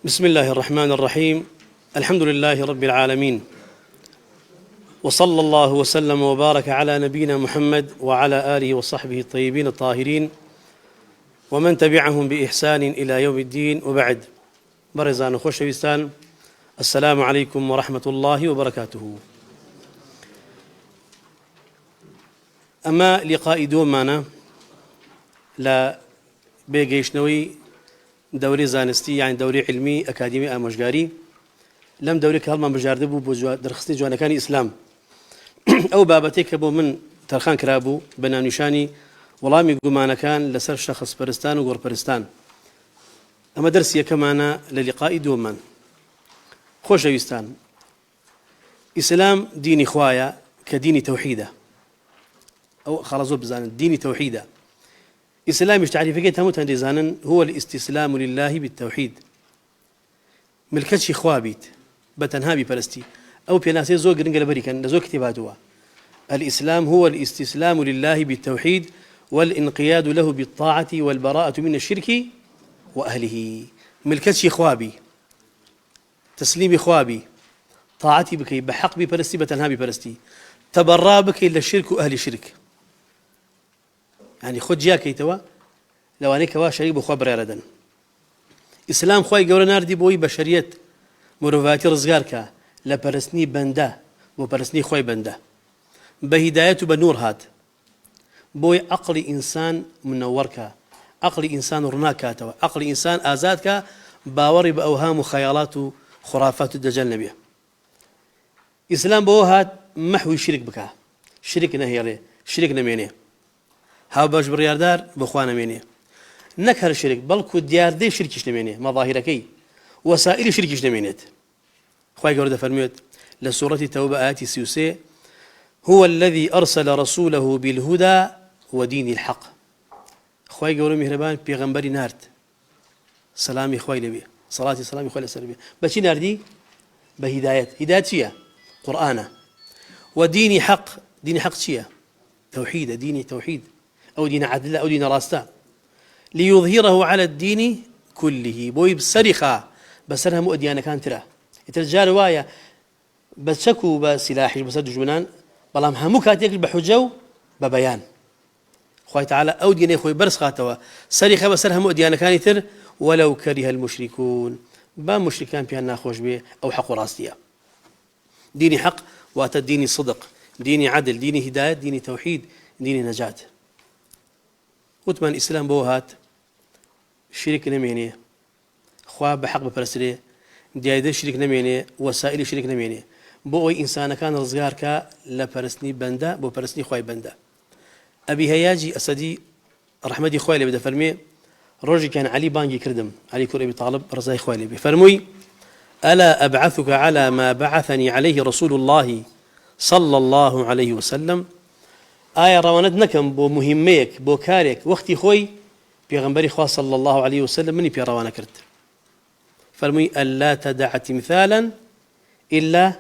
بسم الله الرحمن الرحيم. الحمد لله رب العالمين، وصلى الله وسلم وبارك على نبينا محمد وعلى آله وصحبه الطيبين الطاهرين ومن تبعهم بإحسان إلى يوم الدين، وبعد. برزان خوشويستان، السلام عليكم ورحمة الله وبركاته. أما لقاء دومانا لا بيجيشنوي دوري زانستي، يعني دوري علمي أكاديمي أمجاري. لم دوري كهلما مجاردبو درخستي جوانا كان إسلام أو بابتك بو من ترخان كرابو بنا نشاني ولامي قمانا كان لسر شخص برستان وغور برستان. أما درسي كمانا للقاء دومان. خوش ويستان، إسلام ديني خوايا كديني توحيدة، أو خلاص بزان ديني توحيدة. إسلام مش تعريفك تموتن رزانا هو الاستسلام لله بالتوحيد. ملكتش خوابيت بتنهابي فلسطين أو بيناسي زوج رنجل بريكان لزوج كتاباتها. الإسلام هو الاستسلام لله بالتوحيد والانقياد له بالطاعة والبراءة من الشرك وأهله. ملكتش خوابي، تسليمي خوابي، طاعتي بكي بحق بفلسطين بتنهابي فلسطين، تبرا بكي إلا الشرك وأهل الشرك. يعني خد جاكي توا لو أنك وا شريب وخبر يردن. إسلام خوي جورا ناردي بوي بشرية مروفاتي رزقارك لبرسني بنده وبرسني خوي بنده بهدايته بنور هات بوي عقل إنسان منورك، عقل إنسان رناك توا، عقل إنسان آزادك باوري بأوهام وخيالات وخرافات الدجال نبيه. إسلام بو هات محوي شرك بك، شرك نهي عليه، شرك نمينيه. هاو باش برياردار بخوانا مينيه نكهر الشرك بلكو ديار دي شركش نمينيه، مظاهركي وسائل شركش نمينيت. خواهي قرد فرميت لسورة التوبة آيات السيوسي: هو الذي أرسل رسوله بالهدى ودين الحق. خواهي قرد مهربان بيغنبري نارت سلامي خواهي لبيه، صلاة سلامي خواهي لسربيه، بشي ناردي بهدايات. هدايات شيا قرآن، ودين حق، دين حق شيا توحيد، دين توحيد أو دين عدل أو دين راستا، ليظهره على الدين كله. بوي بسرخة بسرها مؤديانا كان ترى يترجع رواية بسكوا بسلاحي بسد جبنان بلام همو كاتيك بحجو ببيان. خوي تعالى أو دين خوي برس خاتوا سرخة بسرها مؤديانا كان تر ولو كره المشركون. با مشركان بيان ناخوش به أو حق راستيا. ديني حق وات ديني صدق، ديني عدل، ديني هداية، ديني توحيد، ديني نجاة. وثمان إسلام بوهات شرك نمينيه، خواب بحق بفرسريه، ديايده شرك نمينيه، وسائل شرك نمينيه. بوي إنسان كان رزقارك لفرسني بنده بو فرسني خواي بنده. أبي هياجي أسدي رحمتي خوي اللي بدا فرمي رجل كان علي بانجي كردم، علي كور أبي طالب رزاي خوي اللي فرموي: ألا أبعثك على ما بعثني عليه رسول الله صلى الله عليه وسلم. آية روانت نكم بو مهميك بو كاريك وقتي خوي بيغنبري خوا صلى الله عليه وسلم مني بيروانا كرت. فرمي: ألا تدع تمثالا إلا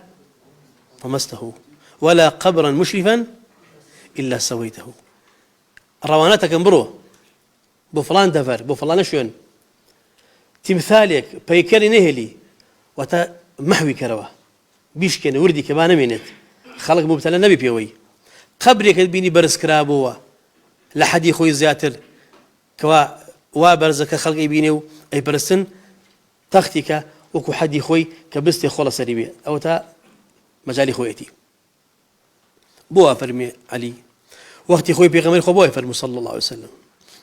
طمسته ولا قبرا مشرفا إلا سويته. رواناتك انبرو بو فلان دفر بو فلان شون تمثالك بيكري نهلي وتا محوي كروا بيشكن وردي كمان منت خلق مبتلى نبي بيوي قبرك بيني برز كرابوا لحدي خوي زياتر كوا وابرزك خلق يبينيو أي برسن تختك وكو حدي خوي كبستي خلاص ريبي أو تا مجالي خويتي بوا فرمي علي وقتي خوي بيغمر خو بوا فرمي صلى الله عليه وسلم.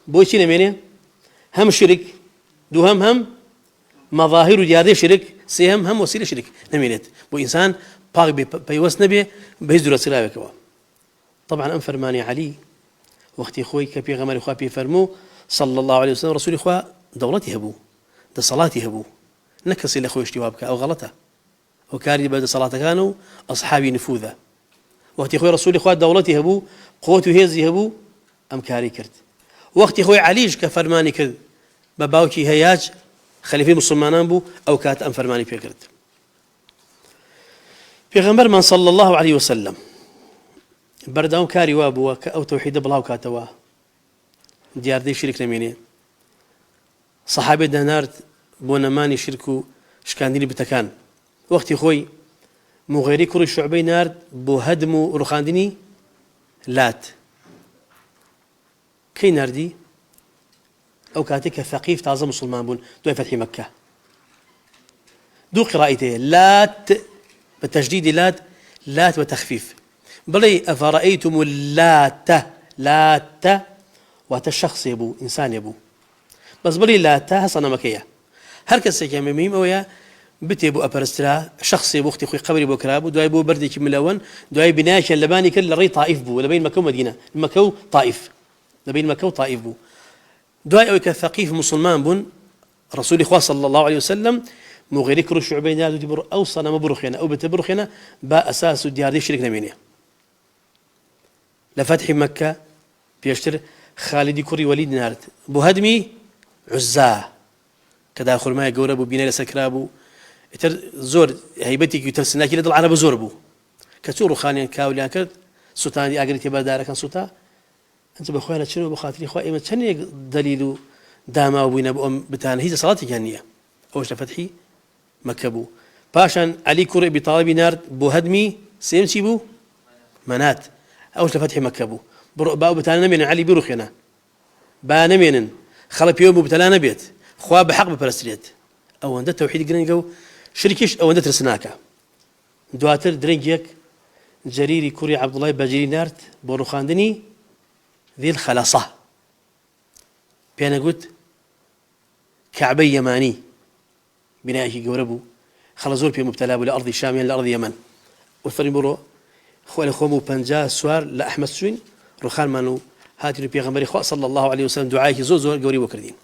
بو شي نمينه هم شرك دو هم مظاهر جاري شرك سهم هم وسيله شرك نمينت. بو انسان باغ بيوس نبي بيزدر سلاوي كوا. طبعا ام فرماني علي وقتي خوي كبيغمر خو بيفرمو صلى الله عليه وسلم رسول إخوة دولتي هبو ده صلاتي هبو نكس إلى أخوي اشتوابك أو غلطة وكاري بعد صلاة كانوا أصحابي نفوذا. وقت أخوي رسول إخوة دولتي هبو قوته هيزي هبو أم كاري كرت. وقت أخوي عليج كفرماني كرد بباوكي هياج خليفي مسلمان بو أو كات أم فرماني بيكرد. في غمر من صلى الله عليه وسلم برداوم كاري وابو أو توحيد بلاو كاتوا ديار دي شريك نميني صحابي دهنارت بۆ نەمانی شرک و شکاندنی بتەکان وەختی خۆی مغێری کوڕی شوعبەی نارد بۆ هەدم و ڕوخاندنی لات کەی ناردی ئەو کاتێک کە ثەقیف تازە مسلمان بوون دوای فەتحی مەککە دوو قراءەت هەیە لات بتشديد لات وتخفيف بلي أفرأيتم اللات واتشخص يبو إنسان يبو بس بلي لات هصنا مكية هر كسي كان ميم ويا بتي بو أبرسترا شخص يبو اختي خوي قبري بو كراب دواي بو بردي كملون دواي بناش اللباني كل ري طائف بو لبين مكة ومدينة مكة طائف لبين مكة وطائف بو دواي أو كثقيف مسلمان بون رسول الله صلى الله عليه وسلم مغيري كرو شعبين نادو دبر أو صنم بروخينا أو بتبروخينا با أساس ديار دي شرك نمينيا لفتح مكة بيشتر خالد كري وليد نارت بو هدمي عزاه كدا خرماي قوربو بينا لسكرابو اتر زور هيبتك يترسناكي لدى العرب زور بو كتورو خانيان كاوليان كرت سلطان دي اقريتي بردارا كان سلطان انت بخوانا شنو بخاطري خواه اما تشني دليل داما وبينا بأم بتانا هي صلاتي كانية اوش لفتحي مكبو باشان علي كري ابي طالب نارد بو هدمي سيمشي بو منات اوش لفتح مكبو باو بتانا نمين علي بيروخينا با نمين خلق يوم بتانا نبيت خوا بحق ببرستريت او عند توحيد جرينجو شركيش او عند ترسناكا دواتر درينجيك جريري كوري عبد الله باجري نارت بوروخاندني ذي الخلاصة بيانا قلت كعبي يماني بنائه جوربو خلصوا في مبتلى لأرض الشام لأرض اليمن وفرين برو خوالي خومو بنجا سوار لا أحمد سوين رخان مانو هاتي بيغمبري خوا صلى الله عليه وسلم دعائه زور قوري وكردين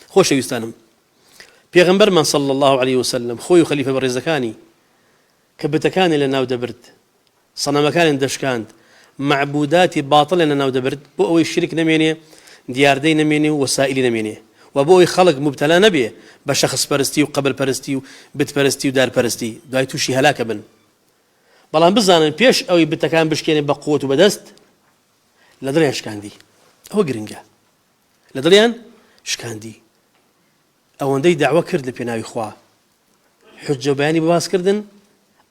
خوش يستانم بيغمبر من صلى الله عليه وسلم خوي خليفة برزكاني كبتكان لنا ودبرت صنمكان دشكاند معبودات باطل لنا ودبرت بو الشرك نميني ديار دي نميني وسائل نميني وابوي خلق مبتلى نبيه بشخص برستي وقبل برستي وبت برستي ودار برستي داي توشي هلاك بن بلان بزانن بيش او بتكان بشكيني بقوه وبدست لدريان شكاندي هو جرينجا لدريان شكاندي او اندي دعوه كرد لبيناوي خوا حجه بياني بواس كردن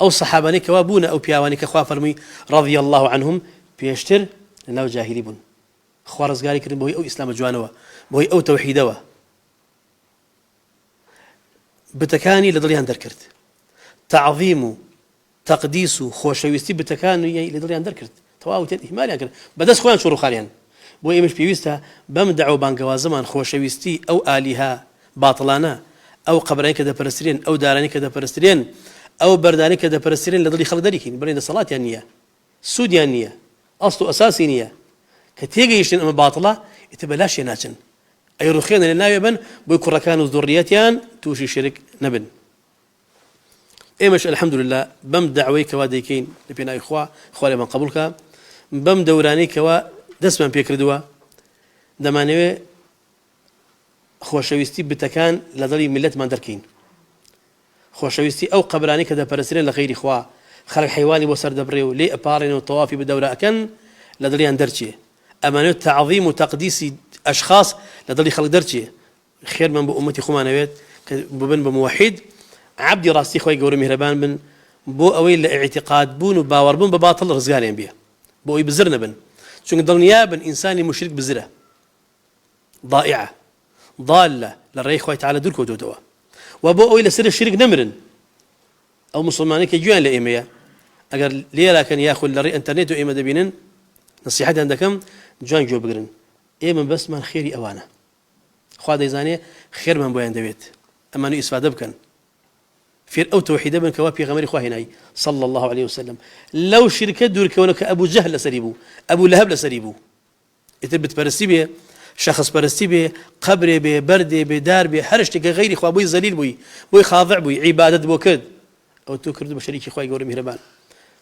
او صحاباني كوابونا او بياواني كخوا فرمي رضي الله عنهم بيشتر لناو جاهلي بن خوا رزقاري كردن بوي او اسلام جوانوا بوي او توحيدوا بتكاني لدريان دركرت تعظيم تقديس خوشويستي بتكاني لدريان دركرت تواو اهمال يعني بدس خوان شورو خاليان بو مش بيويستا بمدعو بانقوا زمان خوشويستي او الهه باطلانا او قبرين كذا برسترين او داراني كذا برسترين او برداني كذا برسترين لدري خلق دريكين برين الصلاه يعني سود يعني اصل اساسي نيه كتيجي يشن اما باطله يتبلاش يناتن اي رخينا للنايبن بيكون كانوا ذريتيان توشي شرك نبن مش الحمد لله بم دعوي كواديكين لبينا اخوا من قبولك بم دوراني كوا دسمن بيكردوا دمانوي خوشويستي بتكان لدري ملت ما دركين خوشويستي او قبراني كذا برسلين لغير اخوا خلق حيواني وسر دبريو لي ابارين وطوافي بدوره اكن لدري اندرتشي امانه تعظيم وتقديس اشخاص لدري خلق درتشي خير من بامتي خمانويت بن بموحد عبدي راسي خوي قوري مهربان بن بو اويل اعتقاد بون وباور بون بباطل رزقانين بيه بو يبزرنا بن شو نضل نيابا انساني مشرك بزره ضائعه ضاله للري خوي تعالى دول كودوا وابو اويل سر الشرك نمرن او مسلمانين كجوان لايميا اگر ليلا كان ياخذ للري انترنت وايما دبينن نصيحتي عندكم جوان جو بقرن ايما بس من خيري اوانا خوا ديزاني خير من بوين دبيت اما نو استفاده بكن في او توحيد ابن كوابي غمري خوا هناي صلى الله عليه وسلم لو شركه دور كونك ابو جهل سريبو ابو لهب لسريبو يتبت برسي به شخص برسي به قبر به برد به دار به حرشت غير خوا بوي ذليل بوي خاضع بوي عباده بو كد او تو كردو بشريكي خوا يقول مهربان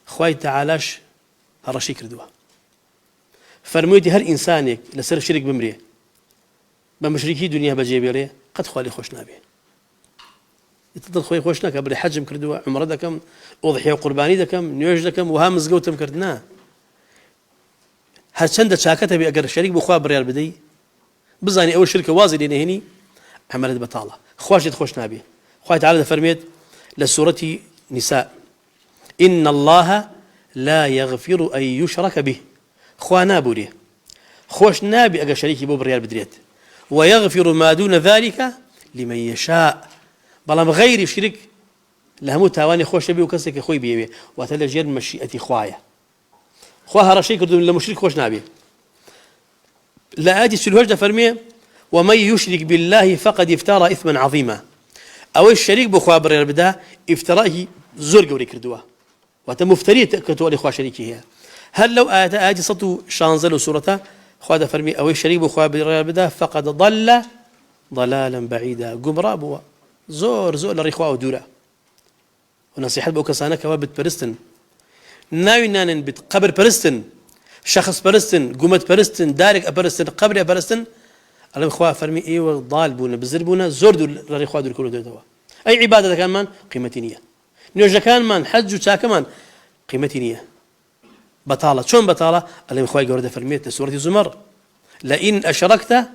خوا تعالاش هرشي كردوها فرميتي هل انسانك لسر شرك بمريه بمشركي دنيا بجيبيريه قد خوالي خوش نابي تضل خوي خوشنا قبل حجم كردوا عمره دكم اضحيه وقرباني دكم نيوج دكم وها مزقوتم كردنا هالشند شاكته بأجر الشريك بخوا بريال بدي بزاني اول شركه وازي لين هني عملت بطاله خواشت خوش نابي. خواه تعالى فرميت لسورة نساء إن الله لا يغفر أن يشرك به. خواه نابوري خوش نابي أقا شريكي بو بريال بدريت، ويغفر ما دون ذلك لمن يشاء. بلام غير شرك لهمو تاواني خوش بي وكسك خوي بيبي واتلا جير مشيئتي خوايا. خواه رشي كردو لمشرك خوش نابي. لا آتي سلوهجد فرمي ومن يشرك بالله فقد افترى إثما عظيما. أو الشريك بخوا بريال بدا افترائه زور قوري كردوه واتم مفتري كتوالي خوا شريكي هي. هل لو آتي صوت شانزل سورة خواه فرمي أو الشريك بخوا بريال بدا فقد ضل ضلالا بعيدا. قمرا بوا زور لريخوا ودورا. ونصيحة بو كسانة كوا بتبرستن ناوي نانن بتقبر برستن شخص برستن قومت برستن دارك أبرستن قبر أبرستن الله خواه فرمي ايوه ضال بونا بزر بونا زور دور لريخوا دور كله دوا. أي عبادة كان من قيمتي نية، نوجه كان من حج وشاك من قيمتي نية. بطالة شون بطالة الله خواه جورد فرميت سورة الزمر لئن أشركت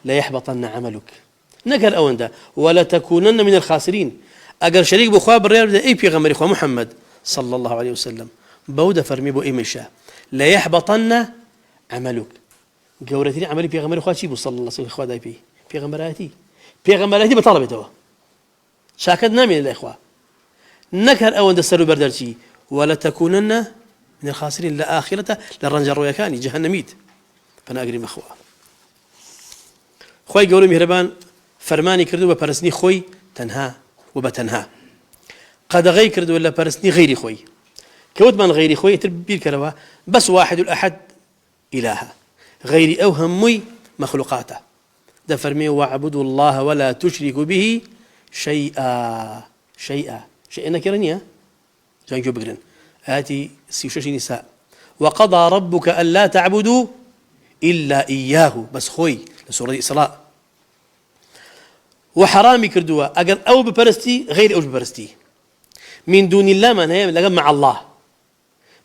ليحبطن عملك. نقل أوندا ولا تكونن من الخاسرين. أجر شريك بخوا بالريال أي بيغمر إخوة محمد صلى الله عليه وسلم بودة فرمي بو إيمشا لا يحبطن عملك. جورتني عملي بيغمر إخوة شيبو صلى الله عليه وسلم إخوة دايبي بيغمراتي بطلبته شاكدنا من الإخوة نكر أوندا سرو بردرشي ولا تكونن من الخاسرين لآخرة للرنجر ويكاني جهنميت. فأنا أقرب أخوة خوي قولوا مهربان فرماني كردوا ببرسني خوي تنها وبتنها قد غير كردوا ولا برسني غيري خوي كود من غيري خوي تربير كروا بس واحد الأحد إلها غيري أوهمي مخلوقاته. ده فرمي واعبدوا الله ولا تشركوا به شيئا نكرنيا جان جو بقرن آتي سيوشش نساء وقضى ربك ألا تعبدوا إلا إياه بس خوي لسورة الإسراء. وحرامي كردوا أجر أو ببرستي غير أو ببرستي من دون الله من هي لقى مع الله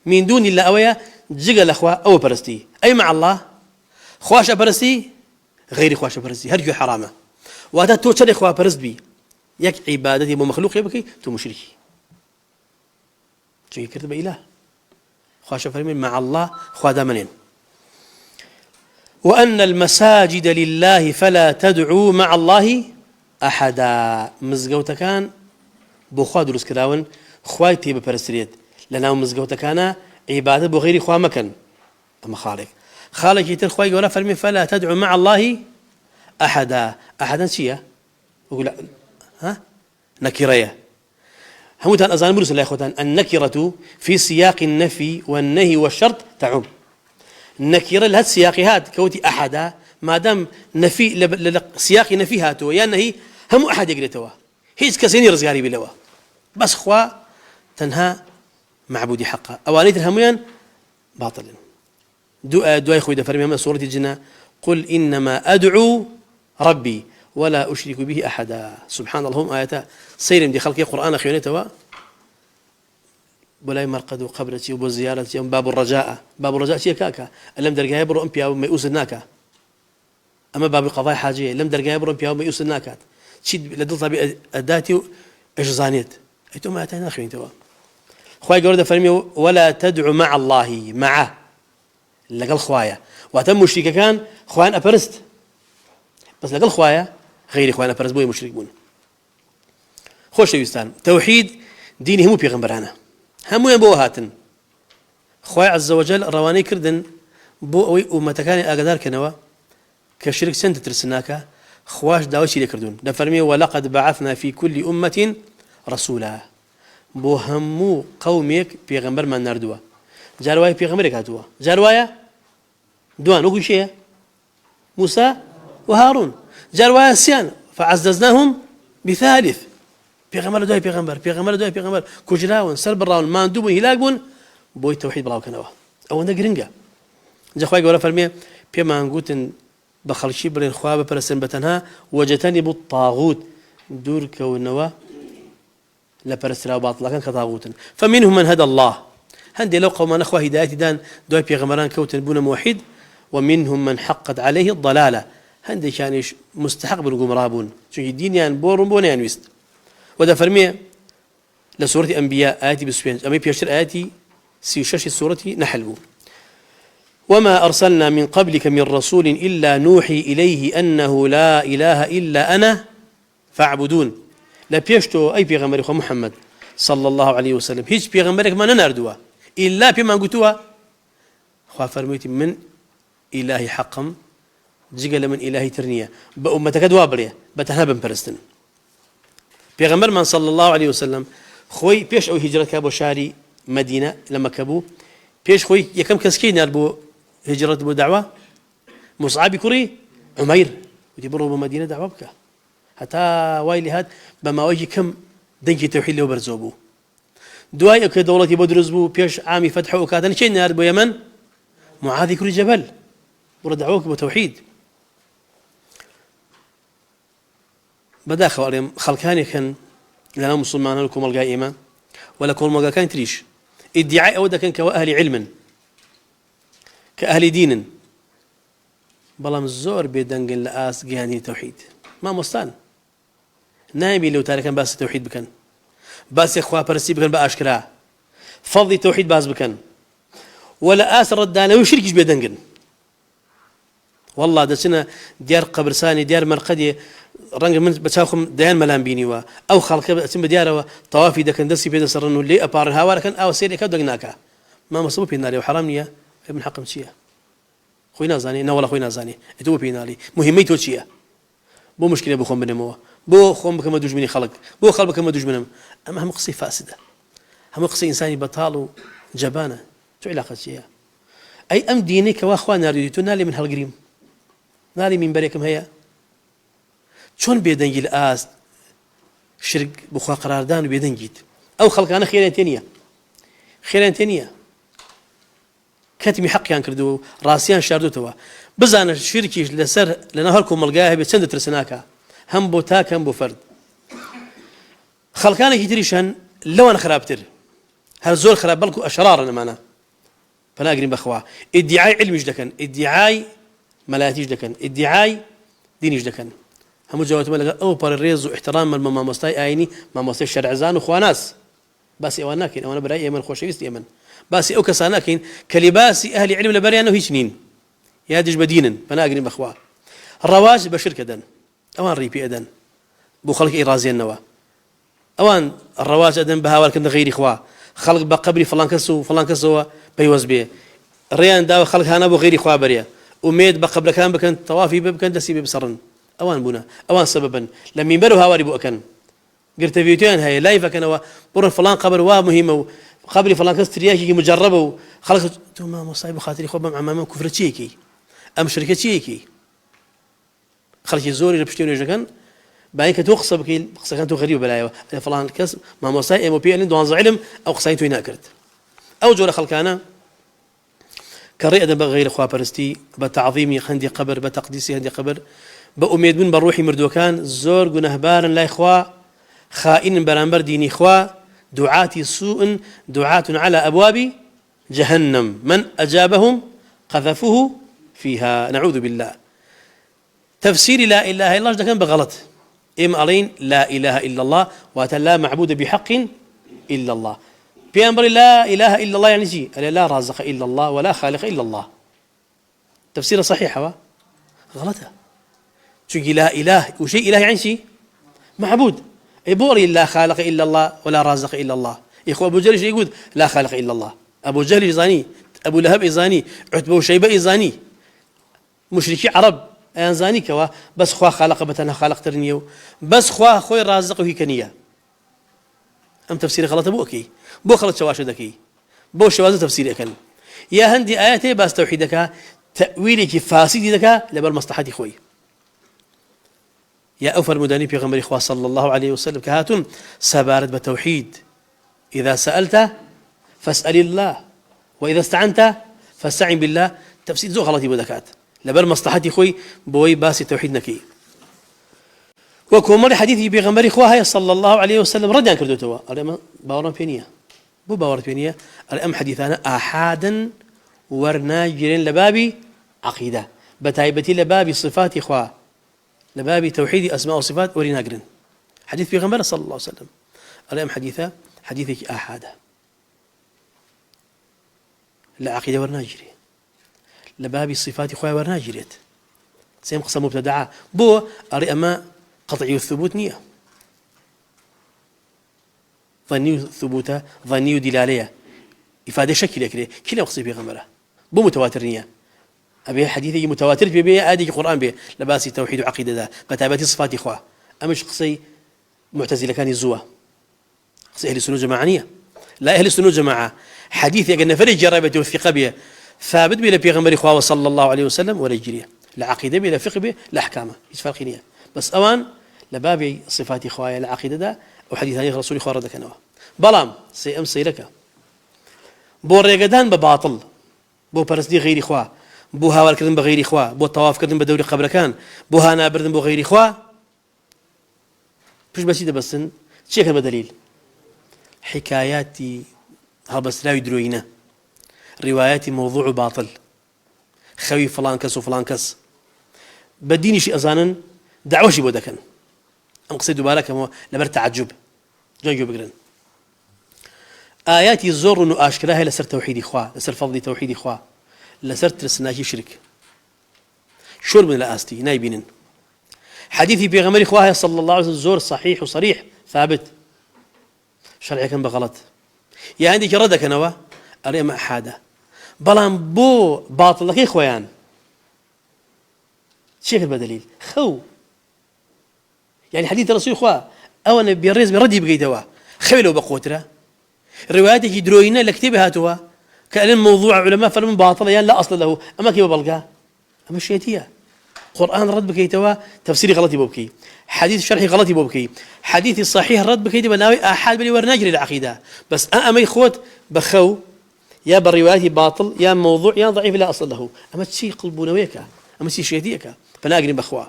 من دون الله أويا جقل أخوة أو برستي أي مع الله خواش برستي غير خواش برستي هرجو حرامه وهذا توشر إخوة برست بي يك عبادتي بمخلوق يبكي تو مشركي شيء كتب إله خواش فرمين مع الله خوا دامنين. وأن المساجد لله فلا تدعوا مع الله أحدا. مزقوت كان بخوا دروس كراون خواتي ببرسريت لأنه مزقوت كان عبادة بغير خوا مكان. أما خالق يتر خواي ولا فرمي فلا تدعوا مع الله أحدا شيء أقول ها نكرية هموت الأذان برس الله إخوتان النكرة في سياق النفي والنهي والشرط تعم. النكرة لها سياقها كوتي أحدا ما دام نفي سياق نفيها تو يعني هي هم أحد يقرأتوا هيج كسيني رزقاري بلوا بس خوا تنهى معبودي حقا أوانيت الهميان باطل. دعاء خوي دفرمي من سورة الجنة قل إنما أدعو ربي ولا أشرك به أحدا. سبحان الله هم آيات سيرم دي خلقي قرآن خيونتوا بلاي مرقد وقبرتي وبزيارتي باب الرجاء شيء كاكا لم درجها يبرو أمبيا وما يوسناكا أما باب القضاء حاجة لم درجها يبرو أمبيا وما يوسناكات شيء لدلت بأداتي إجزانيت أيتم آياتنا خيونتوا خواي قرد فرمي ولا تدعو مع الله معه لقل خوايا وتم مشرك كان خوان أبرست بس لقل خوايا غير خوان أبرست بوي مشرك بون. خوش يستان توحيد ديني همو بيغمبرانا همو ينبو هاتن خوايا عز وجل رواني كردن بو أوي ومتكاني أقدار كنوا كشرك سنت ترسناك خواش داوشي لكردون دفرمي ولقد بعثنا في كل أمة رسولا بو همو قوميك بيغمبر من نردوا جاروايا بيغمبرك هاتوا جاروايا دوان وكل شيء موسى وهارون جاروايا سيان فعززناهم بثالث بيغمبر دوي بيغمبر كجراون سربراون ماندوب هلاقون بوي توحيد براو كنوا او نغرنغا جخواي ولا فرمي بما نقولن بخلشي برين خوابه برسن بتنها وجتني بالطاغوت دور كونوا لا برسرا باطل كان كطاغوت فمنهم من هدى الله هندي لو قوم اخوه هدايتي دان دوي بيغمران كوتن بون موحد ومنهم من حقت عليه الضلاله هندي كانش مستحق بن قمرابون شو الدين يعني بورون بون يعني ويست وده فرمي لسورة أنبياء آتي بسبين أمي بيشتر آتي سيشش سورة نحل وما أرسلنا من قبلك من رسول إلا نوحي إليه أنه لا إله إلا أنا فاعبدون لا بيشتو أي بيغمبر أخو محمد صلى الله عليه وسلم هيج بيغمبرك ما ننردوا إلا بما قلتوا خوا فرميتي من إلهي حقم جيجل من إلهي ترنية بأمتك دوابرية بتهنا بمبرستن بيغمبر من صلى الله عليه وسلم خوي بيش أو هجرة كابو شاري مدينة لما كابو بيش خوي يكم كسكين يربو هجرة بو دعوة مصعب كوري عمير وتبرو بمدينة دعوة بك حتى وايلي هاد بما وجه كم دنجي توحيد له برزوبو دواي أكيد دولتي بدرز بو بيش عامي فتحوا وكاتن شين يربو يمن معاذ كوري جبل برا دعوك بتوحيد بدأ خلقاني كان لنا مسلمان لكم القائمة ولا كل ما كان تريش ادعاء أودا كان كأهل علم كأهل دين بلا مزور بيدنقل لآس جاني توحيد ما مستان نايمي لو تاركن باس توحيد بكن باس إخوة برسي بكن بأشكرا فضي توحيد باس بكن ولا آس ردانا وشركش بيدنقل والله دسنا ديار قبرساني ديار مرقدي رنج من بتاخم ديان ملام بيني أو خلق اسم دياره طوافي ده كان دسي بيد سرنه اللي أبار الهوا لكن أو سير كده جناكا ما مصوب في النار وحرامنية ابن حق مشيا خوينا زاني نولا خوينا زاني اتو في ناري مهمته شيا بو مشكلة بخون بنموا بو خون بكم دوج مني خلق بو خلق بكم دوج منهم أما هم قصي فاسدة هم قصي إنساني بطال وجبانة شو علاقة شيا أي أم دينك وأخوان ناريتو نالي من هالقريم نالي من بريكم هيا شون بيدنجي الآس شرك بخوا قراردان وبيدنجيت أو خلق أنا خيرين تانية كتمي حق كان كردو راسيان شاردو توا بزانا شركي لسر لنهاركم القاهي بتسند ترسناكا هم بوتاك هم بفرد خلقانا كيتريشان لو أنا خرابتر هل زول خراب بالكو أشرار أنا معنا فأنا أقرب بخوا ادعاء علم جدكن ادعاء ملاتيج دكن ادعاء دين جدكن هم جوات ملك أو بار الريز واحترام ما مستاي آيني ما مستاي الشرع زان وخواناس بس أواناكين أو أنا برأي يمن خوشيست يمن بس أو كساناكين كلباس أهل علم لبري أنه هيش نين يادج بدينا فأنا أقرب بخوا الرواج بشركة دن أوان ريبي أدن بو خلق إيرازي النوا أوان الرواج أدن بهاول كن غير إخوا خلق بقبري فلان كسو بيوز بيه الريان داو خلق هانا بو غير إخوا بريا وميد بقبل كان بكن طوافي بكن دسي بسرن أوان بنا أوان سببا لما ينبروا هواري بو أكن قلت فيديوهين هاي لايف كان برا فلان قبر مهمة قبل فلان كسترياكي مجربه خلق ما مصايب خاطري خوب مع ماما كفر تشيكي أم شركة تشيكي خلق الزوري لبشتيون يجكن بعدين كتوخصب كي كانت غريبة بلايا فلان كس ما مصايب إم بي إن دوان علم أو قصيتو يناكرت أو جول خلقانا كرئة بغير إخوة برستي بتعظيمي خندي قبر بتقديسي هندي قبر بأميد من بروحي مردوكان زور جنهبار لا إخوة خائن برانبر ديني إخوة دعاة سوء دعاة على أبواب جهنم من أجابهم قذفوه فيها نعوذ بالله تفسير لا إله إلا الله ده كان بغلط إم ألين لا إله إلا الله ولا معبود بحق إلا الله بأمر لا إله إلا الله يعني شيء لا رازق إلا الله ولا خالق إلا الله تفسير صحيح غلطة شو لا إله وشيء إله يعني شيء معبود يبوري لا خالق إلا الله ولا رازق إلا الله إخوة أبو جهل يقول لا خالق إلا الله أبو جهل إزاني أبو لهب إزاني عتبة وشيبة إزاني مشركي عرب أنزاني كوا بس خوا خالق بتنا خالق ترنيو بس خوا خوي رازق وهي كنية أم تفسير غلط أبوكي بو خلط شواش ذكي بو شواز تفسير أكل يا هندي آياتي بس توحيدك تأويلك فاسد ذكاء لبر مصلحة خوي يا أوفر مداني في غمر إخوة صلى الله عليه وسلم كهاتون سبارد بتوحيد إذا سألت فاسأل الله وإذا استعنت فاستعن بالله تفسير زو غلطي بدكات لبر مصلحتي خوي بوي باسي توحيد نكي وكمر حديثي بغمر إخوة صلى الله عليه وسلم رد عن كردوتوا أريما باوران فينيا بو باور فينيا أريم حديثانا أحادا ورنا جيرين لبابي عقيدة بتايبتي لبابي صفات إخوة لباب توحيد أسماء وصفات ورينا قرن حديث بيغمبر صلى الله عليه وسلم اليوم حديثك آحادة لا عقيدة ورناجري لباب الصفات خويا ورناجريت سيم قسم مبتدعة بو أري أما قطعي الثبوت نية ظني ثبوته ظني دلالية إفادة شكل كده كلا قصي بيغمبره بو متواتر نية أبي حديثي متواتر بي آدي قرآن بي لباسي توحيد وعقيدة ذا قتابتي صفاتي خواه أمش قصي معتزلة كان الزوا قصي أهل السنة جماعانية لا أهل السنة جماعة حديث يقولنا فرج جربته والثقة به ثابت بلا بيغمبر خواه صلى الله عليه وسلم ولا يجريه لا عقيدة به لا فقه به لا أحكامه يتفرق نية بس أوان لبابي صفاتي خوايا العقيدة ذا وحديث عن رسول خواه ردك أنا بلام سيأمسي لك بو ريقدان بباطل بو برسدي غير خواه بو هاوال كردن بغير خواه بو طواف كردن بدوري قبر كان بو هانا بردن بو غير خواه فيش بسيطة بسن شيء كان بدليل حكاياتي هالبسراوي دروينة رواياتي موضوع باطل خوي فلان كس وفلان كس بديني شيء أزانا دعوشي بودكن أم قصيد دوبارك لبر تعجب جاي بقرن آياتي الزور إنه أشكرها لسر توحيد خواه لسر فضل توحيد خواه لسر ترسناجي شرك شرب من الآستي نايبين حديثي بيغمر خواه صلى الله عليه وسلم زور صحيح وصريح ثابت شرعي كان بغلط يا عندي كردك نوا أري ما حاده بلان بو باطل لك إخوان شيخ بدليل خو يعني حديث الرسول خواه أو أنا بيرز بردي بقيتوا خيلوا بقوتره رواياتك دروينا لكتبها هاتوا كأن موضوع علماء فلم باطل يعني لا أصل له أما كيف بلقاه أما الشيتية قرآن رد بكيتوا تفسيري غلطي بوبكي حديث شرحي غلطي بوبكي حديثي الصحيح رد بكيتوا بناوي أحد بلي ورناجري العقيدة بس أما يخوت بخو يا بالروايات باطل يا موضوع يا ضعيف لا أصل له أما تشي قلبونا ويكا أما تشي شيتيك فناقري بخوا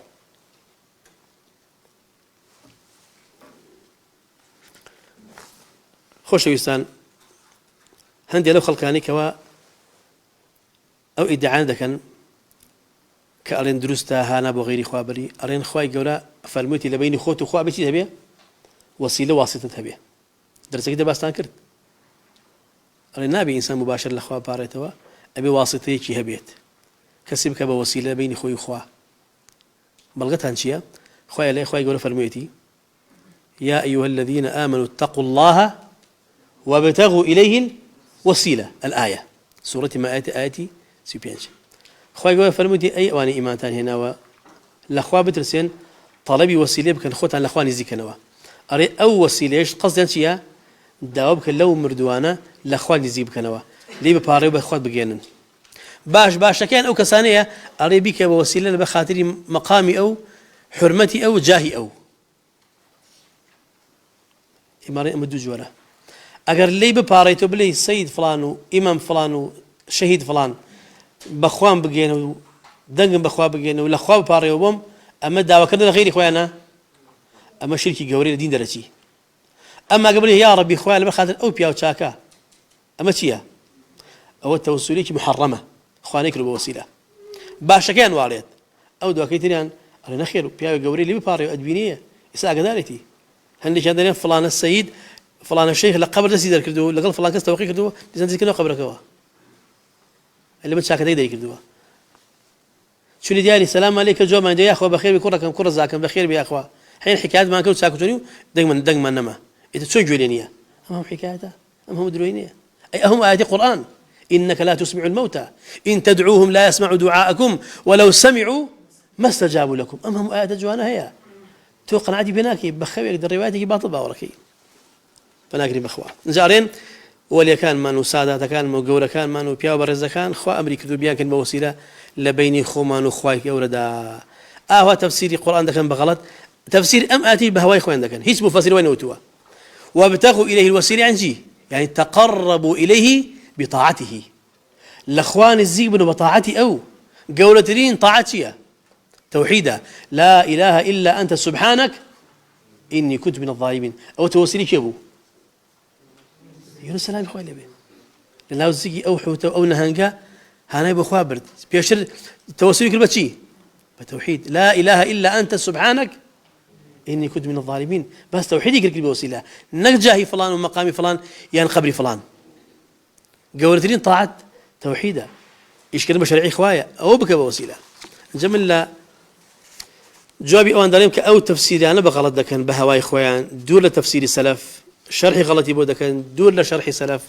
خوش ويستان هندي لو خلقاني كوا أو إدعاء ذكن كأرين درستا هانا بغير خوابري أرين خواي جولا فالموتي لبين خوت وخوا بيشي تبيه وسيلة واسطة تبيه درسك ده باستان كرت أرين نبي إنسان مباشر لخواب باريتوا أبي واسطة يجي هبيت كسبك بوسيلة بين خوي وخوا بلغتها نشيا خواي لا خواي جولا فالموتي يا أيها الذين آمنوا اتقوا الله وابتغوا إليه الوسيلة الآية سورة ما آياتي سيبيانش خواهي قوة فرمودي أي أواني إيمان تاني هنا لأخوة بترسين طلبي وسيلة بكن خوتان لأخوة نزيكنوا أري أو وسيلة قصدان شيا داوبك لو مردوانا لأخوة نزيبكنوا ليه بباري وبأخوة بجينن باش كان أو كسانية أري بك وسيلة بخاطري مقامي أو حرمتي أو جاهي أو إمارين أمدو جوره أجر لي بباريتو بلي سيد فلان إمام فلان شهيد فلان بخوان بجينو دنجن بخوان بجينو ولا خواب باريو بوم أما دعوة كذا غير إخوانا أما شركي جوري الدين درجي أما قبل يا ربي إخوان بخاطر أو بيا وشاكا أما تيا أو التوسليك محرمة إخوانك له بوسيلة باش كان وارد أو دوا كيتريان أنا خير بيا جوري اللي بباريو أدبينية إساء قدرتي هندي كان فلان السيد فلان الشيخ لقبر دسيدر كردو لقل فلان كاس توقي كردو ديزان كنو قبرك هو اللي متشاكد يدري كردو شو اللي ديالي السلام عليك جو ما يا اخو بخير بكركم كره زاكم بخير بيا اخو حين حكايات ما كنت ساكتوني دغما نما اذا تسجوا لينيا اما حكايته اما هم دروينيه اي هم ايات القران انك لا تسمع الموتى ان تدعوهم لا يسمعوا دعاءكم ولو سمعوا ما استجابوا لكم اما هم ايات جوانا هي توقن عادي بناكي بخير الروايات باطل باوركي فناقري بخوا نجارين ولي كان مانو سادة كان مجورة كان مانو بيا وبرز كان خوا أمريكا دوبيان كان بوسيلة لبيني خو مانو خواي يوردا هو تفسير القرآن ده كان بغلط تفسير أم آتي بهواي خوان ده كان هيش مفسر وين وتوا وابتغوا إليه الوسيلة عنجي يعني تقربوا إليه بطاعته الأخوان الزيب بطاعتي أو جولة رين طاعتي توحيدا لا إله إلا أنت سبحانك إني كنت من الظالمين أو توسيلي كيبو يونس سلام خوي لبي لو زيجي أو حوت أو نهنجا هانا يبغى خوابرد بيشر توسيلي كل بتشي بتوحيد لا إله إلا أنت سبحانك إني كنت من الظالمين. بس توحيد يقرب بوسيلة نجاهي فلان ومقامي فلان يعني قبري فلان قولتين طاعت توحيدا إيش كلمة شرعي خوايا أو بك بوسيلة جمل لا جوابي أوان داريم كأو تفسيري أنا بغلط ده كان بهواي خويان دور لتفسير سلف شرحي غلطي بو ده كان دور لشرح سلف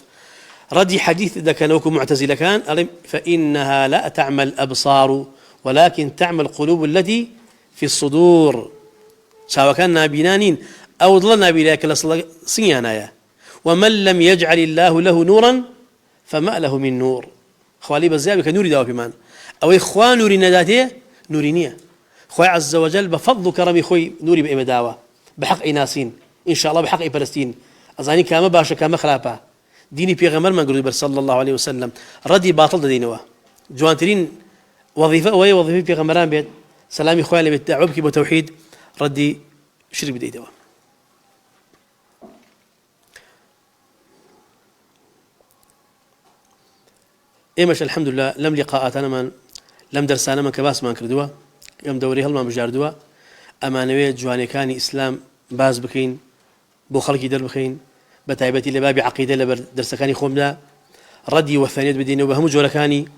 ردي حديث ده كان وكم معتزلة كان فإنها لا تعمل الأبصار ولكن تعمل القلوب التي في الصدور سواء كان نابينانين أو ضلنا بلاك صيانايا ومن لم يجعل الله له نورا فما له من نور خوالي بزيابك نوري دوا بمان أو إخوان نوري نداته نورينية خوي عز وجل بفضل كرمي خوي نوري بإما داوا بحق أي ناسين إن شاء الله بحق أي فلسطين أظاني كاما باشا كاما خلافا ديني بيغمر من قرد صلى الله عليه وسلم ردي باطل دينوا جوانترين وظيفة وهي وظيفة بيغمران بيت سلامي خويا اللي بتعبك بتوحيد ردي شرك بدي دوا إيمش الحمد لله لم لقاءاتنا من لم درسانا من كباس ما كردوا يوم دوري هل ما مجاردوا أما نويت جواني كان إسلام باز بكين بو خلقي در بخين بتعبتي لبابي عقيدة لبرس كاني خومنا ردي وثانية بدينه وبهم جوركاني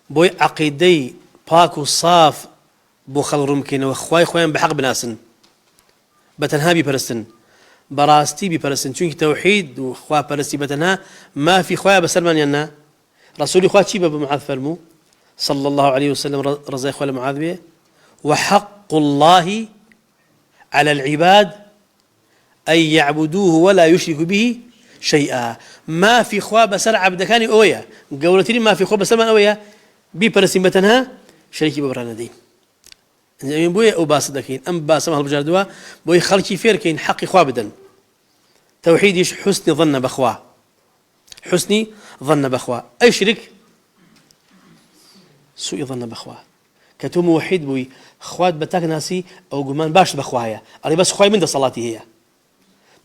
بوي عقيدي باكو صاف بو خل رمكين وخواي خوين بحق بناسن بتنها ببرستن براستي ببرستن چونك توحيد وخوا برستي بتنها ما في خوايا بسلمان ينا رسولي خوا تشيبه بمعاذ فرمو صلى الله عليه وسلم رضي خوال معاذ به وحق الله على العباد أن يعبدوه ولا يشركوا به شيئا ما في خوا بسر عبد كان أويا قولتين ما في خوا بسر من أويا ببرستي بتنها شريكي ببرانا دين زين بوي أو باس دكين أم باس ما هالبجردوا بوي خلقي فيركين حقي خوا بدن توحيديش حسن ظن بخوا حسني ظن بخوا أي شرك سوء ظن بخوا كتو موحد بوي خوات بتاك ناسي أو جمان باش بخوايا أري بس خواي من ده صلاتي هي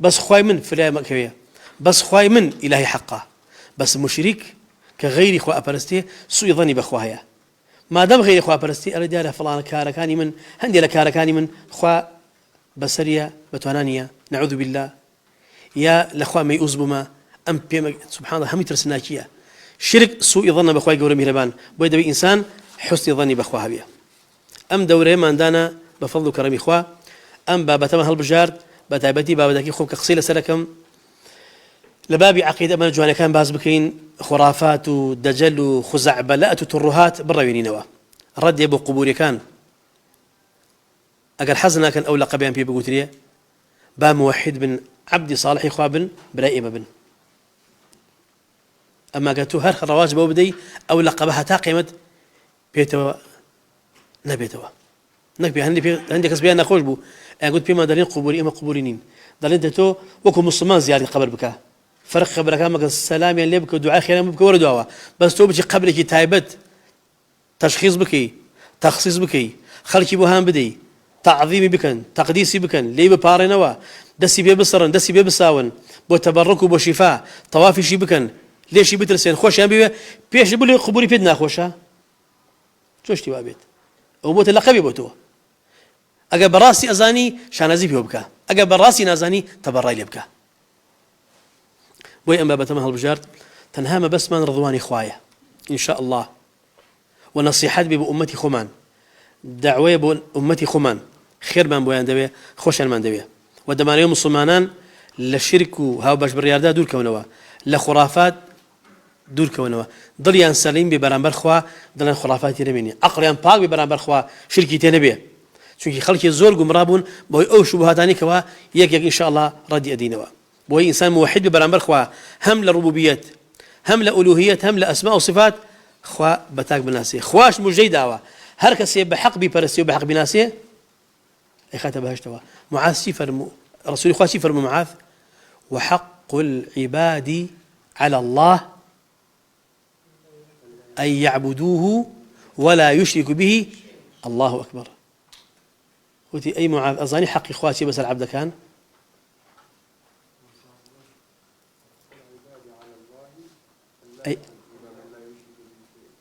بس خواي من فلا مكوية بس خواي من إلهي حقه بس مشرك كغير خوا أبرستي سوء ظني بخوايا ما دام غير خوا برستي أريد على فلان كاركاني من هندي لكاركاني من خوا بسرية بتوانانية نعوذ بالله يا لخوا ما يؤذبما أم بيم سبحان الله هم يترسناكيا شرك سوء ظن بخواي جور مهربان بيد بإنسان حسن ظني بخوا هبيا أم دوري ما عندنا بفضل كرم إخوا أم بابتما هالبجار بتعبتي بابدكي خوب كقصيلة سلكم لبابي عقيدة من جوانا كان باز بكين خرافات ودجل وخزعبلات وترهات بالرويني نوا رد يبو قبوري كان أقل حزنا كان أولى قبيان بي بقوتريا با موحد بن عبد صالح إخوا بن برائبة بن أما قلتو هر رواج بو بدي أولى قبها تاقيمت بيتوا نبيتوا نكبي عندي كسبيان نخوش بو قلت بيما دارين قبوري إما قبورينين دارين تتو وكو مسلمان زيارة قبر بكا فرق خبرك أمك السلام يعني لبك ودعاء خير بك وردوا بس تو بتجي قبلك تايبت تشخيص بكي تخصيص بكي خلقي بوهان بدي تعظيمي بكن تقديسي بكن لي ببارنوا دسي بيبصرن دسي بيبساون بو تبرك وبو شفاء طوافي شي بكن ليش بترسين خوش يعني بيش بقول قبوري بيدنا خوشا شوش تبغى بيت وبوت اللقبي بوتو أجا براسي أزاني شانزي بيوبكا أجا براسي نازاني تبرأي لبكا بوي أما بتمه البجار تنهام بس من رضواني خوايا إن شاء الله ونصيحات بأمتي خمان دعوة بأمتي خمان خير من بويان دبي خوش من دبي ودمان يوم مسلمانان للشرك وهاو باش برياردة دور كونوا لخرافات دور كونوا ضليان سليم ببرامبر خوا ضليان خرافات يرميني عقليان باق ببرامبر خوا شركي تنبيه چونكي خلقي زور قمرابون بوي أو شبهاتاني كوا يك إن شاء الله ردي أدينوا بوي إنسان موحد ببرامبر خوا هم لربوبية هم لألوهية هم لأسماء وصفات خوا بتاك بناسي خواش مجدي دعوة هر كسي بحق ببرسي وبحق بناسي إخاته بهشتوا معاذ سيفر رسول خوا سيفر معاذ وحق العباد على الله أن يعبدوه ولا يشرك به الله أكبر قلت أي معاذ أظني حق إخواتي بس العبد كان أي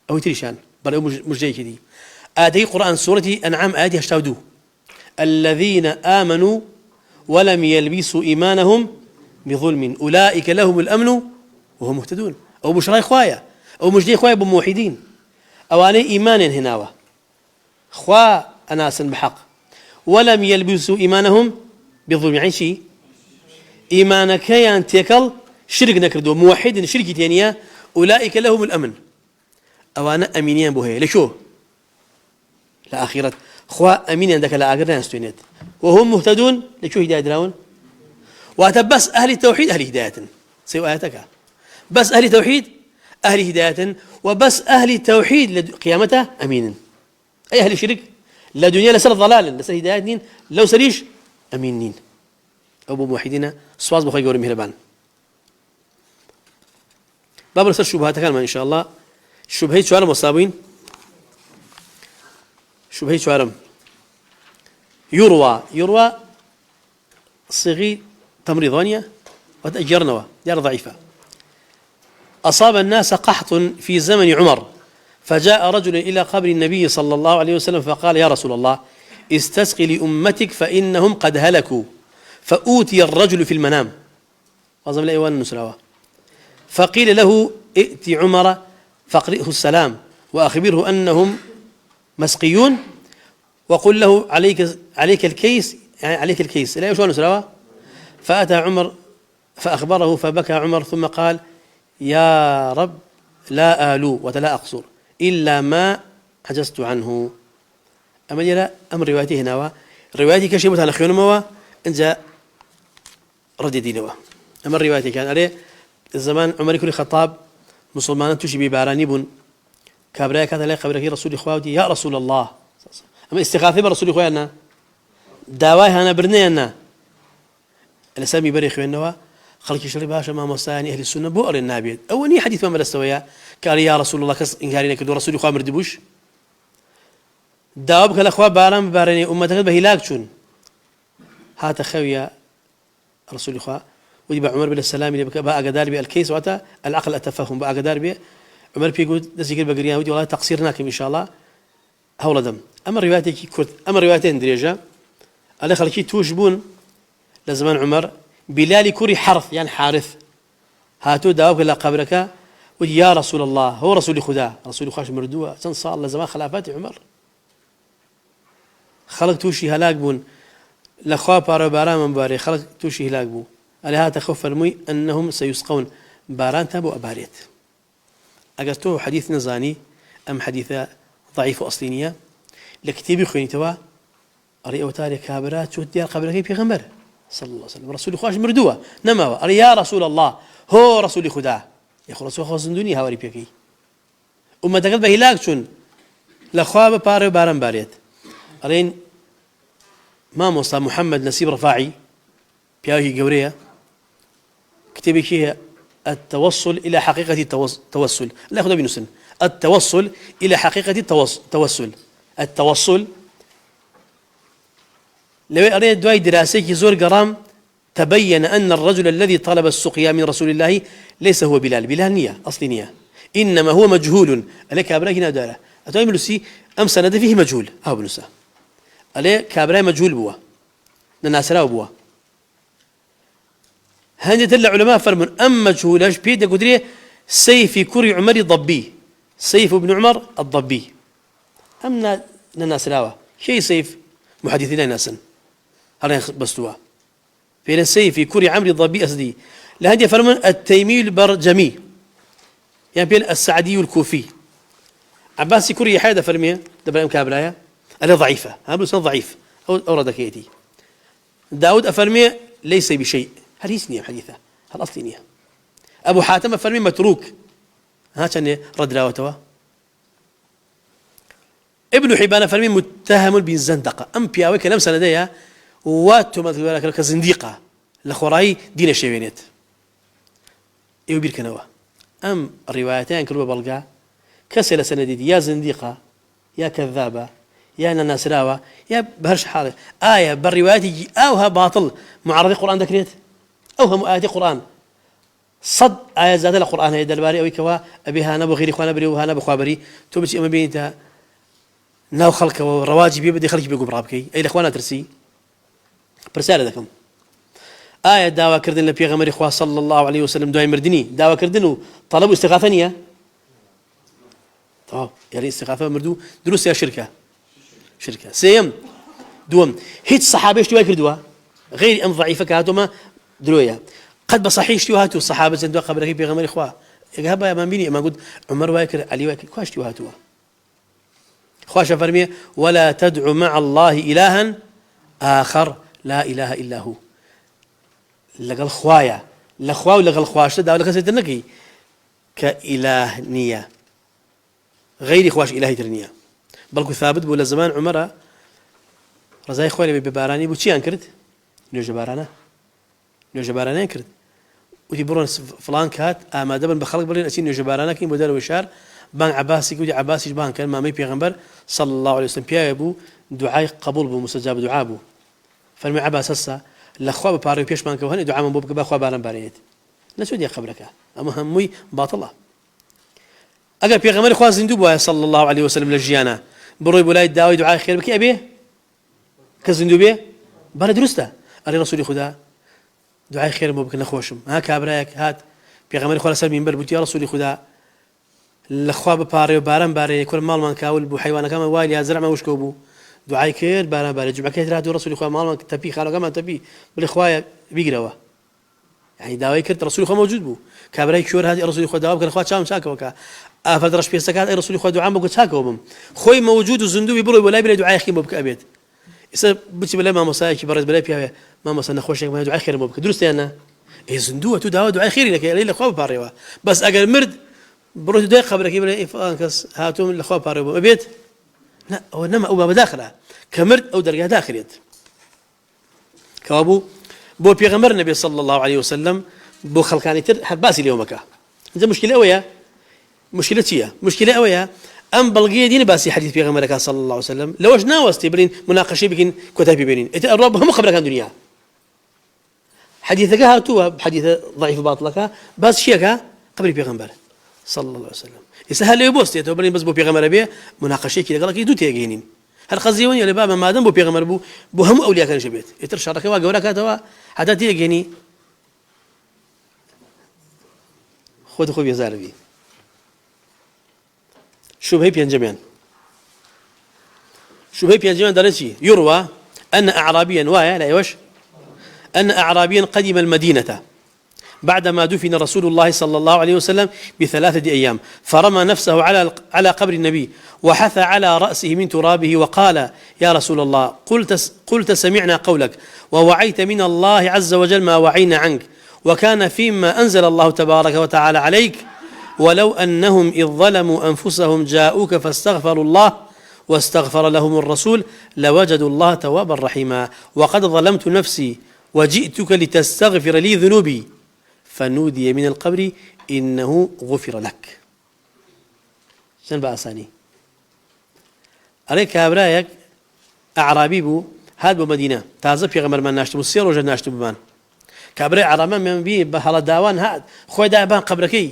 أو تريشان بل مش جاي كذي آدي قرآن سورة أنعام آدي هشتاودو الذين آمنوا ولم يلبسوا إيمانهم بظلم أولئك لهم الأمن وهم مهتدون أو بشراي خوايا أو مجدي خوايا بموحدين أو أنا إيمان هناوة خوا أناس بحق ولم يلبسوا إيمانهم بظلم يعني شيء إيمانك يان تيكل شرك نكردو موحد شرك تانية أولئك لهم الأمن أو أنا أمينيان بوهي لشو لآخرة خوا أمين عندك لآخرة نستوينات وهم مهتدون لشو هداية دراون واتبس أهل التوحيد أهل هداية سيو آياتك بس أهل توحيد أهل هداية وبس أهل توحيد قيامته أمين أي أهل شرك لا دنيا لسر ضلال لسر هداية لو سريش أمينين أبو موحدين صواز بخير قوري مهربان باب نسر شبهات كان إن شاء الله شبهة شوارم وصابين شبهة شوارم يروى صيغي تمريضانية وتأجرنوا دار ضعيفة أصاب الناس قحط في زمن عمر فجاء رجل إلى قبر النبي صلى الله عليه وسلم فقال يا رسول الله استسقي لأمتك فإنهم قد هلكوا فأوتي الرجل في المنام وظم الأيوان النسراوة فقيل له ائت عمر فاقرئه السلام وأخبره أنهم مسقيون وقل له عليك الكيس يعني عليك الكيس لا يشوى نسراوة فأتى عمر فأخبره فبكى عمر ثم قال يا رب لا آلو ولا أقصر إلا ما عجزت عنه أما جرى أمر روايته هنا روايتي كشي متعلقين موا إنجا رد دينوا أما روايتي كان عليه الزمان عمر كل خطاب مسلمان تشي بباراني بن كابرايا كانت عليه قبرك رسول إخواتي يا رسول الله أما استغاثة برسول إخواتنا داواي هنا برنينا الأسامي بري إخواننا خلق شري باشا ما مصاني أهل السنة بؤر النابيد أولي حديث ما ملستويا قال يا رسول الله كس إنكارينا كدو رسول إخوة مردبوش داوبك الأخوة باران باراني أمتك بهلاك شون هات خويا رسول إخوة ويبقى عمر بن السلام اللي بقى قدار بالكيس وقتها العقل أتفهم بقى قدار به عمر بيقول دسيقر بقريان ودي والله تقصيرناكم إن شاء الله هولا دم أما روايتك كرت أما روايتين دريجة على خلقي توجبون لزمان عمر بلال كوري حرث يعني حارث هاتو داوبك إلى قبرك ودي يا رسول الله هو رسول خدا رسول خاش مردوه تنصال لزمان خلافات عمر خلق توشي هلاك بون لخوا بارو باران من باري خلق توشي هلاك بو على هذا خوف فرمي أنهم سيسقون باران تابو أباريت أقصته حديث نزاني أم حديثة ضعيف أصلينية لكتابي خويني توا أري أوتاري كابرات شو ديار قبرك بيغمبر صلى الله عليه وسلم رسول خواش مردوه نما أري يا رسول الله هو رسول خدا يا أخو رسول خواص دنيا هوري بيكي أما تقل بهلاك شون لخوا بارو باران باريت أرين ما موصى محمد نسيب رفاعي بياهي قورية كتابي كيه التوصل إلى حقيقة التوصل لا يأخذ بنسن التوصل إلى حقيقة التوصل لو أريد دواي دراسي زور قرام تبين أن الرجل الذي طلب السقيا من رسول الله ليس هو بلال نية أصلي نية إنما هو مجهول عليك أبراك نادالة أتوي ملسي أم سند فيه مجهول أو بنسا عليه كابراي مجهول بوا نناسرا بوا هندي تلا علماء فرمون أم مجهولاش بيد قدريه سيف كري عمر ضبي سيف ابن عمر الضبي أم نناسرا شيء سيف محدثين ناسا هذا بستوا في سيف كري عمرو الضبي أسدي لهندي فرمون التيمي البرجمي يعني بين السعدي الكوفي عباس كري حاجة فرميه دبل كابرايا أنا ضعيفة هذا ضعيف أورد كيتي داود أفرمي ليس بشيء حديث نية حديثة هل أصلي نية أبو حاتم أفرمي متروك ها كان رد راوتوا ابن حبان أفرمي متهم بالزندقة أم بياوي كلام سندية واتو مثل كزنديقة لخوراي دين الشيوينيت إيو بيركنوا أم الروايتين كلها بلقى كسل سنديد يا زنديقة يا كذابة يا ناسراوة يا بهرش حالة آية بالروايات يجي أوها باطل معارضة القرآن ذكريت أوها آية القرآن صد آية ذات القرآن هيدا الباري أو كوا أبيها نبو غير إخوان بري وها نبو خوابري توبس يوم بينتها ناو خلقه ورواجي بيبدي خلق بيقوم رابكي أي الإخوان ترسي برسالة ذكم آية دعوة كردن لبيغمبر إخوة صلى الله عليه وسلم دعاء مردني دعوة كردن طلبوا استغاثة نية طب يعني استغاثة مردو دروس يا شركة سيم دوم هيت صحابة اشتوى كردوا غير أن ضعيفة كهاتما درويا قد بصحيح اشتوى هاتوا الصحابة زندوا قبل كي بيغمبر إخوة يقهبا يا مامبيني ما قلت عمر واكر علي واكر كواش اشتوى هاتوا خواش فرمية ولا تدعو مع الله إلها آخر لا إله إلا هو لقل خوايا لخوا ولقل خواش دا ولا كسيت النكي كإله نية غير خواش إلهي ترنية بل ثابت بولا زمان عمر رزاي خوالي بباراني بو تشي انكرت نيو كرت ودي برون فلان كات اما دبن بخلق برين اشي نيو جبارانا كي مدار وشار بان عباسي ودي عباسي بان كان مامي بيغمبر صلى الله عليه وسلم بيابو دعاء قبول بو مستجاب دعاء بو فالمي عباس هسا لخوا باري بيش بان كوهن دعاء من بو بكبا خوا باران باريت لا سودي قبرك اما همي باطله اگر بيغمبر خوا زندو بو صلى الله عليه وسلم للجيانا بروي بولاي داوي دعاء خير بكي ابي كزندو بيه بلا درسته اري رسول خدا دعاء خير مو بك نخوشم ها كابراك هات بيغمبر خوا سلم منبر بوتي رسول خدا لخوا بباري وباران باري كل مال من كاول بو حيوان كما والي زرع ما وش كوبو دعاء خير باران باري جمعه كثر هذا رسول خوا مال من تبي خالو كما تبي بالاخويا بيقراوا يعني داوي كرت رسول خوا موجود بو كابراي شور هذه رسول خوا داوي كان خوا شام شاكوكا افدرش بيسكات اي رسول خوا دعاء بو شاكوبم خوي موجود وزندو بيبرو ولا بلا دعاء خير مو بك ابيت إذا بتشي بلا ما مساك برز بلا فيها ما مسنا خوشك ما دعاء خير مو بك درست أنا إيه زندوة تدعو دعاء خير لك ليلة خواب باريوا بس أجل مرد بروح دايق خبرك يبلا إيه فانكس هاتوم الخواب باريوا بيت لا هو نما أو بداخله كمرد أو درجة داخلية كوابو بو بيغمر النبي صلى الله عليه وسلم بو خلقاني تر حباسي اليومك إذا مشكلة أويا مشكلة أويا أم بلغية دين باسي حديث بيغمرك صلى الله عليه وسلم لوش ناوستي برين مناقشة بكين كتابي بينين الرب هم خبرك عن دنيا حديثك هاتوا بحديث ضعيف باطلك بس شيكا قبل بيغمبر صلى الله عليه وسلم يسهل لي بوست يتوبرين بس بو بيغمر بيه مناقشة كده قالك يدو تيجينين هل خزيوني ولا بابا ما دام بو بيغمر بو هم أولياء كان شبيت يتر شارك واقولك هذا حتى تيجيني خذ يزار بيه شبهة بينجمين درجي يروى أن أعرابيا لا يوش أن أعرابيا قدم المدينة بعدما دفن رسول الله صلى الله عليه وسلم ب3 أيام فرمى نفسه على قبر النبي وحث على رأسه من ترابه وقال يا رسول الله قلت سمعنا قولك ووعيت من الله عز وجل ما وعينا عنك وكان فيما أنزل الله تبارك وتعالى عليك ولو أنهم إذ ظلموا أنفسهم جاءوك فاستغفروا الله واستغفر لهم الرسول لوجدوا الله توابا رحيما وقد ظلمت نفسي وجئتك لتستغفر لي ذنوبي فنودي من القبر إنه غفر لك شن بأساني عليك أبرايك أعرابي بو هاد بمدينة تازه في غمر من ناشتبو السير وجد ناشتبو بان كابراي عرمان من بيه بحال داوان هاد خوي دابان قبركي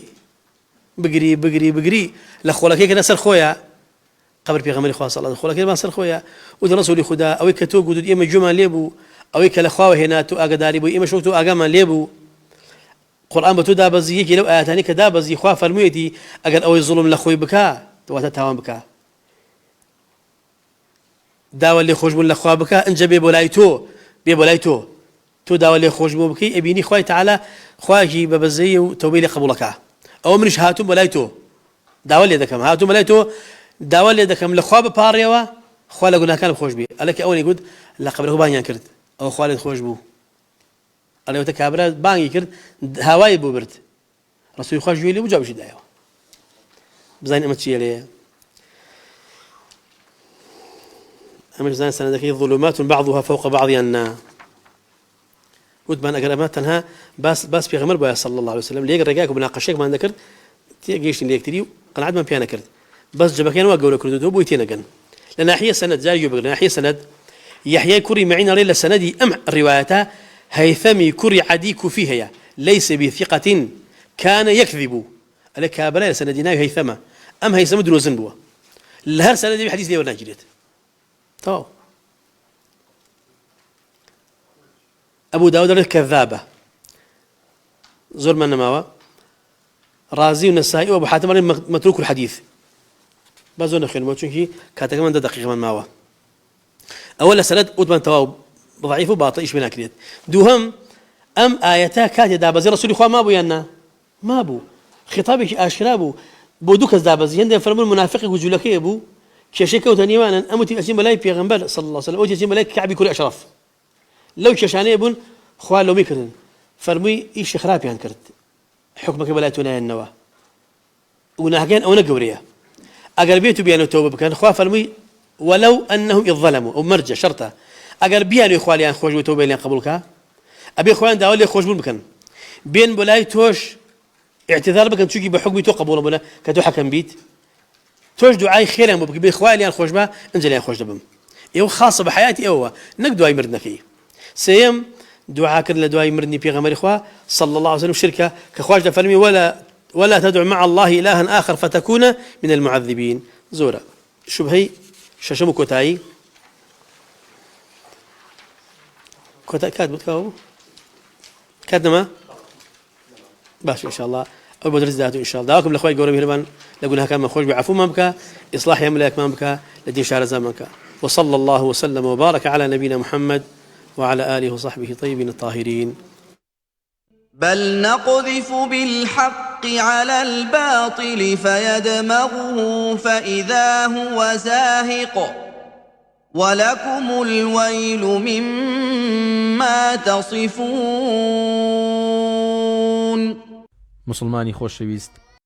بقري لخولك كنا سر خويا قبر بيغمر خاص الله خولك ما سر خويا ود رسول خدا او كتو قد اما جمع ليبو او كلخوا هنا تو اقداري بو اما شوتو اقام ليبو قران بتدا بزيك لو اياتني كدا بزي خوا فرميتي اقل او الظلم لخوي بكا وتتاوان بكا داوا اللي خوش بن لخوا بكا انجبي بولايتو تو داوا اللي خوش بو بكي ابيني خوي تعالى خواجي ببزي وتوبيلي قبولك او منش هاتم ولايتو داول يدكم هاتم ولايتو داول يدكم لخواب باريوا خواله قلنا كان بخوش بي قالك اول يقول لا قبله بان كرت او خوالد خوش بو قال له تكابره بان كرت هواي بو برت رسول خوش يلي وجاب شي دايو بزين امتشي ليه امش زين سندك ظلمات بعضها فوق بعض ان ودبان أقرباتها بس في غمر بيا صلى الله عليه وسلم ليق رجاك وبناقشك ما ذكرت تيجيش اللي يكتري قناعد ما بيانا كرت بس جبكين وقولوا كردو بويتينا جن لناحية سند جاي يبغى لناحية سند يحيى كوري معين ريلا سندي روايتها هيثمي كوري عديك فيها ليس بثقة كان يكذب عليك بلا سندنا هيثمة هيثم دروزن بوا الهر سندي بحديث لي ورنا جريت طو أبو داود كذابة زور من نماوة رازي والنسائي وأبو حاتم متروك الحديث بازون خير ما تشوفي كاتك من دقيقة من ماوة أول سند أدمن تواب ضعيف وباطئ إيش بناكليت دوهم أم آياتا كاتي دابزي رسول إخوة ما بو يانا ما بو خطابك أشرابو بودوك دابزي هند فرمون المنافق وجولك يبو كشيكا وتنيوانا أمتي أسيم ملاي بيغمبر صلى الله عليه وسلم أوتي أسيم ملاي كعبي كل أشرف لو كشاني يبون خوال لو ميكرن فرمي إيش خراب يعني كرت حكمك بلايتنا النوا ونهجان أو نجوريا أقربيتو بيانو توبة بكان خوا فرمي ولو أنهم إذ ظلموا أو مرجع شرطة أقربيانو إخوالي أن خوش وتوبة لين قبولك أبي إخوان داولي خوش بكن بين بلاي توش اعتذار بكن تشوكي بحكمي تو قبول بنا كتو حكم بيت توش دعاء خير يا مبكي بإخوالي أن خوش با انزل يا خوش دبم يو خاصة بحياتي أوه نقدو أي مردنا فيه سيم دعاء كر لدعاء مردني في غمر إخوة صلى الله عليه وسلم شركة كخواج فرمي ولا تدع مع الله إلها آخر فتكون من المعذبين زورا شبهي ششمو كوتاي كوتا كاتب كاو كاتما باش إن شاء الله أو بدرس ذاته إن شاء الله دعاكم لأخوي قوري بهربان لقولها كان مخرج بعفو مامك إصلاح يملاك مامك لدين شعر زمانك وصلى الله وسلم وبارك على نبينا محمد وعلى آله وصحبه طيبين الطاهرين بل نقذف بالحق على الباطل فيدمغه فإذا هو زاهق ولكم الويل مما تصفون مسلمانی خۆشەویست